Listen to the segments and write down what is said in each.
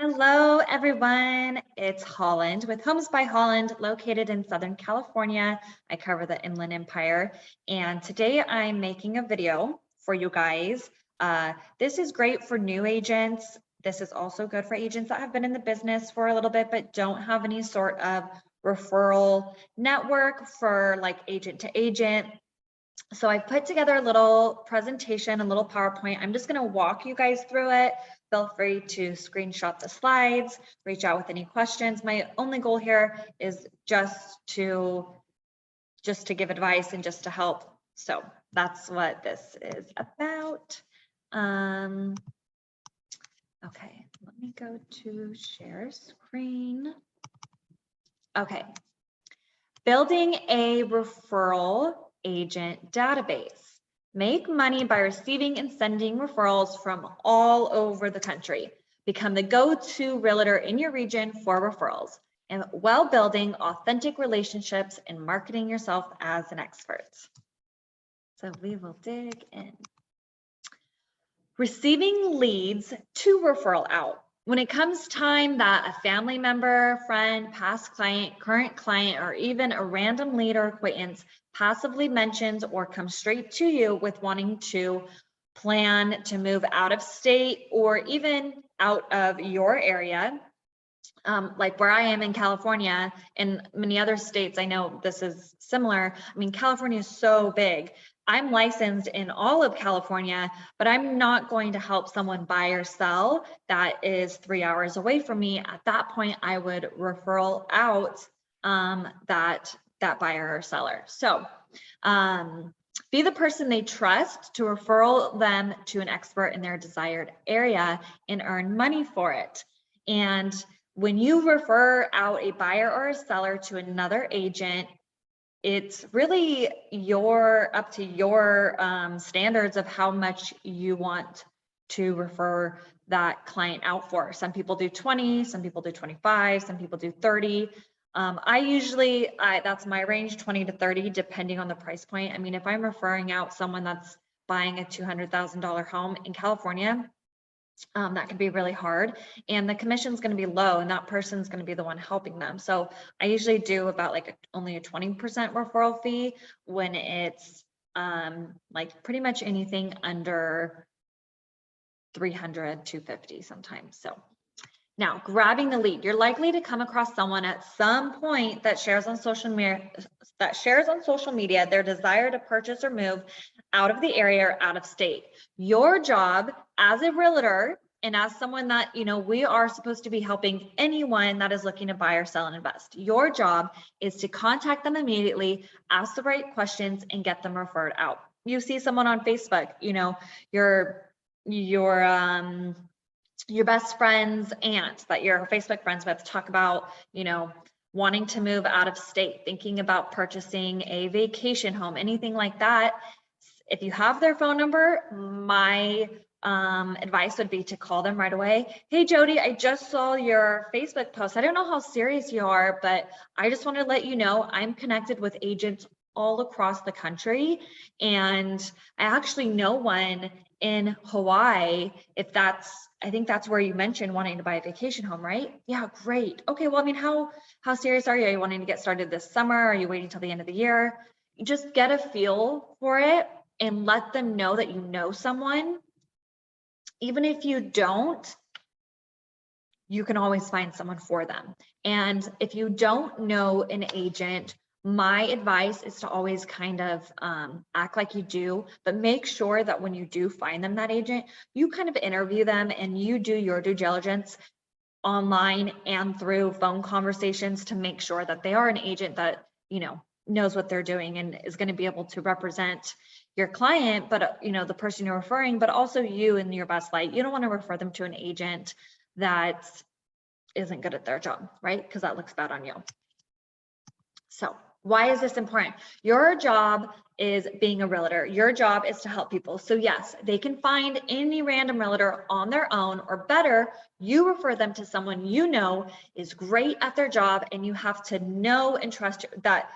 Hello, everyone. It's Holland with Homes by Holland, located in Southern California. I cover the Inland Empire, and today I'm making a video for you guys. This is great for new agents. This is also good for agents that have been in the business for a little bit, but don't have any sort of referral network for like agent to agent. So I put together a little presentation, a little PowerPoint. I'm just going to walk you guys through it. Feel free to screenshot the slides, reach out with any questions. My only goal here is just to give advice and just to help. So that's what this is about. Okay, let me go to share screen. Okay, building a referral agent database. Make money by receiving and sending referrals from all over the country. Become the go-to realtor in your region for referrals, and while building authentic relationships and marketing yourself as an expert. So we will dig in. Receiving leads to referral out. When it comes time that a family member, friend, past client, current client, or even a random lead or acquaintance passively mentions or comes straight to you with wanting to plan to move out of state or even out of your area, like where I am in California and many other states, I know this is similar. I mean, California is so big. I'm licensed in all of California, but I'm not going to help someone buy or sell that is 3 hours away from me. At that point, I would referral out that buyer or seller. So be the person they trust to referral them to an expert in their desired area and earn money for it. And when you refer out a buyer or a seller to another agent, it's really up to your standards of how much you want to refer that client out for. Some people do 20, some people do 25, some people do 30. That's my range, 20 to 30, depending on the price point. I mean, if I'm referring out someone that's buying a $200,000 home in California, that can be really hard, and the commission is going to be low, and that person's going to be the one helping them. So I usually do about only a 20% referral fee when it's like pretty much anything under 300, 250 sometimes. So now, grabbing the lead. You're likely to come across someone at some point that shares on social media their desire to purchase or move out of the area or out of state. Your job as a realtor and as someone that, we are supposed to be helping anyone that is looking to buy or sell and invest. Your job is to contact them immediately, ask the right questions, and get them referred out. You see someone on Facebook, your best friend's aunt that you're Facebook friends with talk about, wanting to move out of state, thinking about purchasing a vacation home, anything like that. If you have their phone number, my advice would be to call them right away. Hey, Jody, I just saw your Facebook post. I don't know how serious you are, but I just want to let you know I'm connected with agents all across the country. And I actually know one in Hawaii, I think that's where you mentioned wanting to buy a vacation home, right? Yeah, great. Okay, well, I mean, how serious are you? Are you wanting to get started this summer? Are you waiting till the end of the year? You just get a feel for it and let them know that you know someone. Even if you don't, you can always find someone for them. And if you don't know an agent, my advice is to always kind of act like you do, but make sure that when you do find them, that agent, you kind of interview them and you do your due diligence online and through phone conversations to make sure that they are an agent that, knows what they're doing and is going to be able to represent your client, but the person you're referring, but also you in your best light. You don't want to refer them to an agent that isn't good at their job, right? Because that looks bad on you. So why is this important? Your job is being a realtor. Your job is to help people. So yes, they can find any random realtor on their own, or better, you refer them to someone you know is great at their job, and you have to know and trust that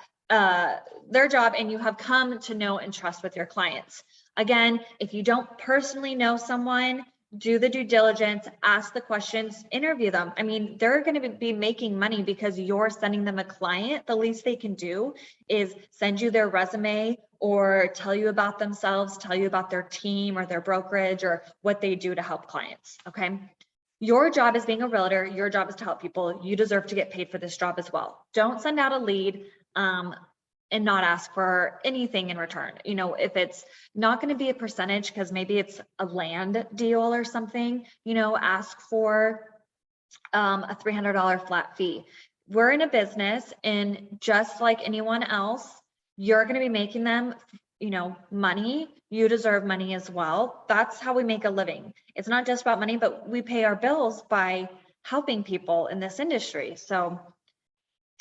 their job, and you have come to know and trust with your clients. Again, if you don't personally know someone, do the due diligence, ask the questions, interview them. I mean, they're going to be making money because you're sending them a client. The least they can do is send you their resume or tell you about themselves, tell you about their team or their brokerage or what they do to help clients. Okay. Your job as being a realtor, your job is to help people. You deserve to get paid for this job as well. Don't send out a lead and not ask for anything in return. You know, if it's not going to be a percentage because maybe it's a land deal or something, you know, ask for a $300 flat fee. We're in a business, and just like anyone else, you're going to be making them, you know, money. You deserve money as well. That's how we make a living. It's not just about money, but we pay our bills by helping people in this industry. So,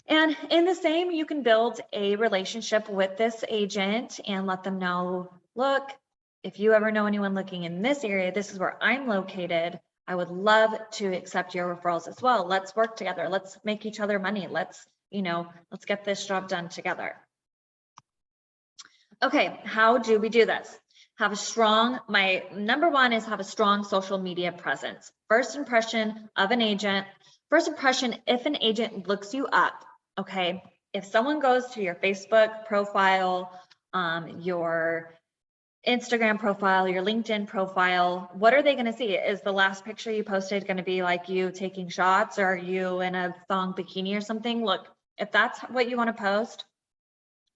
and in the same, you can build a relationship with this agent and let them know, look, if you ever know anyone looking in this area, this is where I'm located. I would love to accept your referrals as well. Let's work together. Let's make each other money. Let's, you know, let's get this job done together. Okay, how do we do this? Have a strong, my number one is have a strong social media presence. First impression of an agent. First impression, if an agent looks you up, okay, if someone goes to your Facebook profile, your Instagram profile, your LinkedIn profile, what are they going to see? Is the last picture you posted going to be like you taking shots, or are you in a thong bikini or something? Look, if that's what you want to post,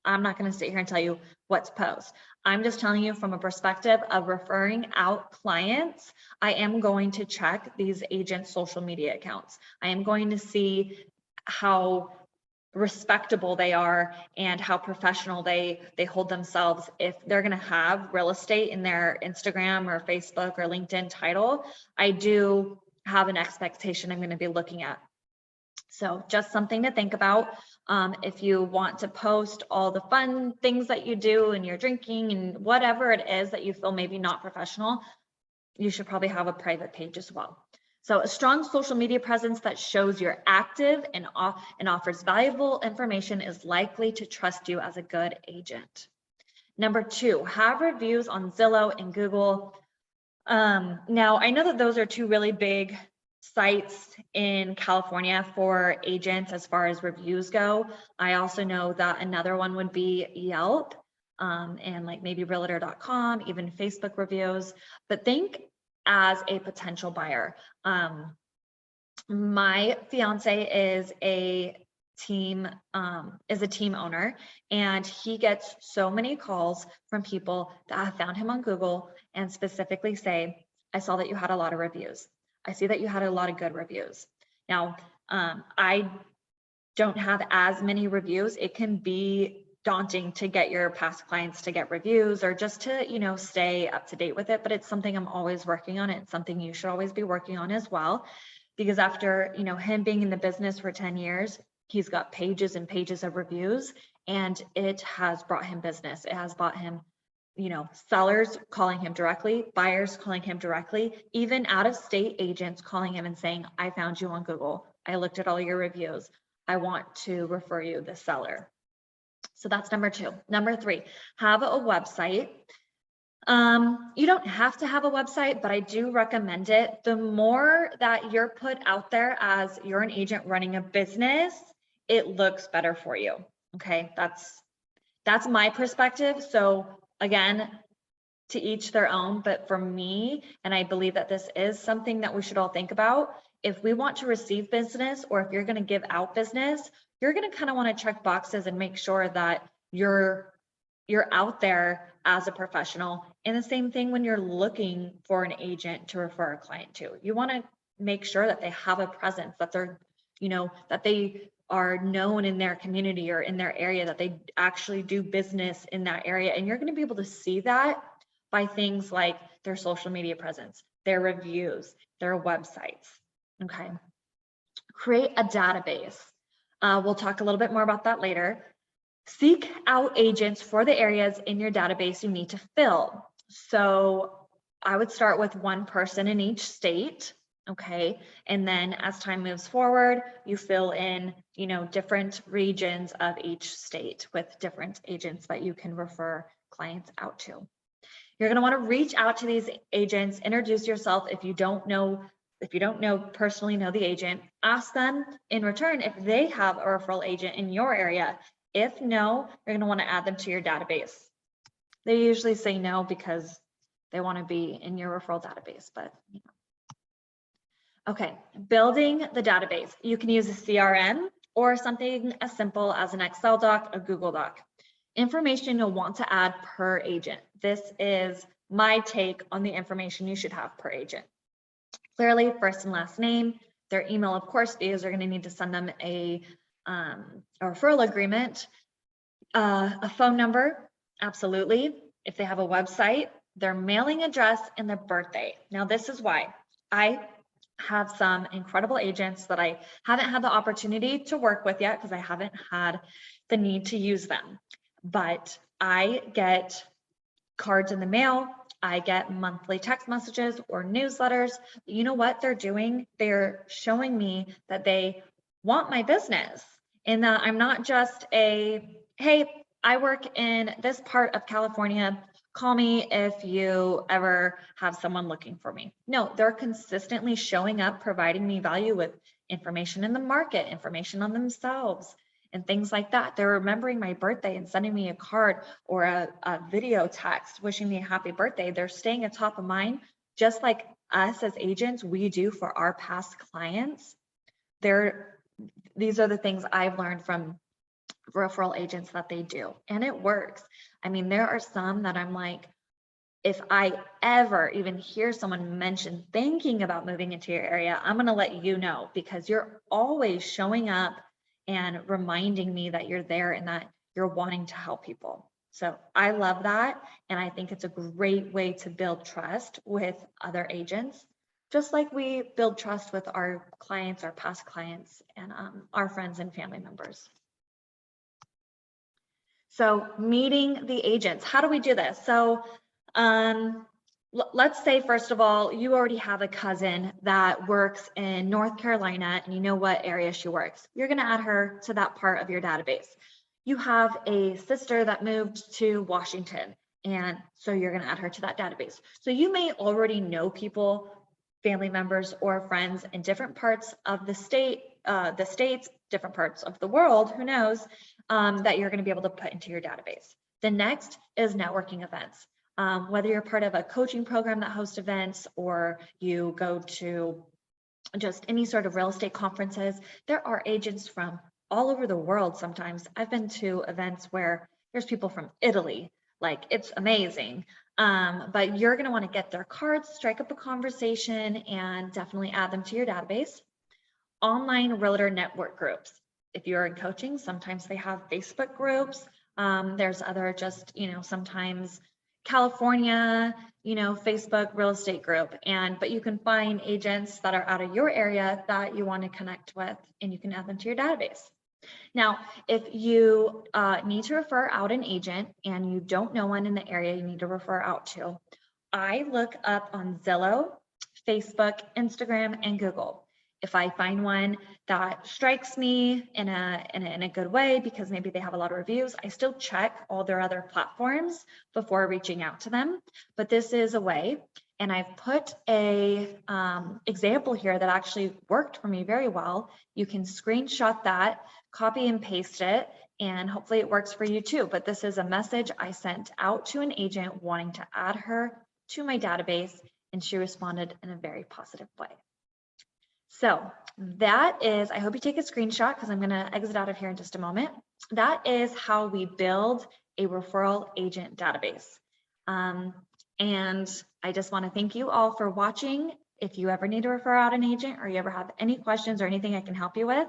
I'm not going to sit here and tell you what to post. I'm just telling you from a perspective of referring out clients, I am going to check these agents' social media accounts. I am going to see how respectable they are and how professional they hold themselves. If they're going to have real estate in their Instagram or Facebook or LinkedIn title, I do have an expectation I'm going to be looking at. So just something to think about. If you want to post all the fun things that you do and you're drinking and whatever it is that you feel maybe not professional, you should probably have a private page as well. So a strong social media presence that shows you're active and offers valuable information is likely to trust you as a good agent. Number two, have reviews on Zillow and Google. Now, I know that those are two really big sites in California for agents as far as reviews go. I also know that another one would be Yelp and like maybe realtor.com, even Facebook reviews, but think as a potential buyer. My fiance is a team owner, and he gets so many calls from people that have found him on Google and specifically say, I saw that you had a lot of reviews. I see that you had a lot of good reviews. Now, I don't have as many reviews. It can be daunting to get your past clients to get reviews or just to, you know, stay up to date with it, but it's something I'm always working on. It's something you should always be working on as well, because after, you know, him being in the business for 10 years, he's got pages and pages of reviews, and it has brought him business. It has brought him, you know, sellers calling him directly, buyers calling him directly, even out of state agents calling him and saying, I found you on Google. I looked at all your reviews. I want to refer you the seller. So that's number two. Number three, have a website. You don't have to have a website, but I do recommend it. The more that you're put out there as you're an agent running a business, it looks better for you. Okay, that's my perspective. So again, to each their own, but for me, and I believe that this is something that we should all think about, if we want to receive business, or if you're going to give out business, you're going to kind of want to check boxes and make sure that you're out there as a professional. And the same thing when you're looking for an agent to refer a client to. You want to make sure that they have a presence, that they're, you know, that they are known in their community or in their area, that they actually do business in that area. And you're going to be able to see that by things like their social media presence, their reviews, their websites. Okay. Create a database. We'll talk a little bit more about that later. Seek out agents for the areas in your database you need to fill. So I would start with one person in each state. Okay. And then as time moves forward, you fill in, you know, different regions of each state with different agents that you can refer clients out to. You're going to want to reach out to these agents, introduce yourself if you don't personally know the agent. Ask them in return if they have a referral agent in your area. If no, you're going to want to add them to your database. They usually say no because they want to be in your referral database, but you know. Okay, building the database. You can use a CRM or something as simple as an Excel doc, a Google Doc. Information you'll want to add per agent. This is my take on the information you should have per agent. Clearly, first and last name, their email, of course, because they're going to need to send them a referral agreement, a phone number, absolutely. If they have a website, their mailing address, and their birthday. Now, this is why I have some incredible agents that I haven't had the opportunity to work with yet because I haven't had the need to use them. But I get cards in the mail, I get monthly text messages or newsletters. You know what they're doing? They're showing me that they want my business and that I'm not just hey, I work in this part of California. Call me if you ever have someone looking for me. No, they're consistently showing up, providing me value with information in the market, information on themselves, and things like that. They're remembering my birthday and sending me a card or a video text wishing me a happy birthday. They're staying at top of mind, just like us as agents, we do for our past clients. These are the things I've learned from referral agents that they do, and it works. I mean, there are some that I'm like, if I ever even hear someone mention thinking about moving into your area, I'm going to let you know, because you're always showing up and reminding me that you're there and that you're wanting to help people. So I love that. And I think it's a great way to build trust with other agents, just like we build trust with our clients, our past clients, and our friends and family members. So meeting the agents, how do we do this? So let's say, first of all, you already have a cousin that works in North Carolina and you know what area she works. You're going to add her to that part of your database. You have a sister that moved to Washington, and so you're going to add her to that database. So you may already know people, family members or friends in different parts of the states, different parts of the world, who knows, that you're going to be able to put into your database. The next is networking events. Whether you're part of a coaching program that hosts events or you go to just any sort of real estate conferences, there are agents from all over the world sometimes. I've been to events where there's people from Italy, like it's amazing. But you're going to want to get their cards, strike up a conversation, and definitely add them to your database. Online realtor network groups. If you're in coaching, sometimes they have Facebook groups. There's other just, sometimes California, Facebook real estate group. But you can find agents that are out of your area that you want to connect with, and you can add them to your database. Now, if you need to refer out an agent and you don't know one in the area you need to refer out to, I look up on Zillow, Facebook, Instagram, and Google. If I find one that strikes me in a good way, because maybe they have a lot of reviews, I still check all their other platforms before reaching out to them. But this is a way, and I've put a example here that actually worked for me very well. You can screenshot that, copy and paste it, and hopefully it works for you too. But this is a message I sent out to an agent wanting to add her to my database, and she responded in a very positive way. So that is, I hope you take a screenshot because I'm going to exit out of here in just a moment. That is how we build a referral agent database. And I just want to thank you all for watching. If you ever need to refer out an agent or you ever have any questions or anything I can help you with,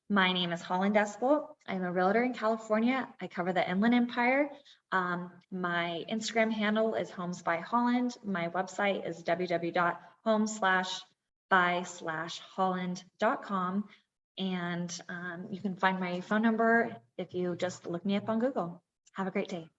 my name is HollandEspolt. I'm a realtor in California. I cover the Inland Empire. My Instagram handle is Homes by Holland. My website is www.homes/by/holland.com. And you can find my phone number if you just look me up on Google. Have a great day.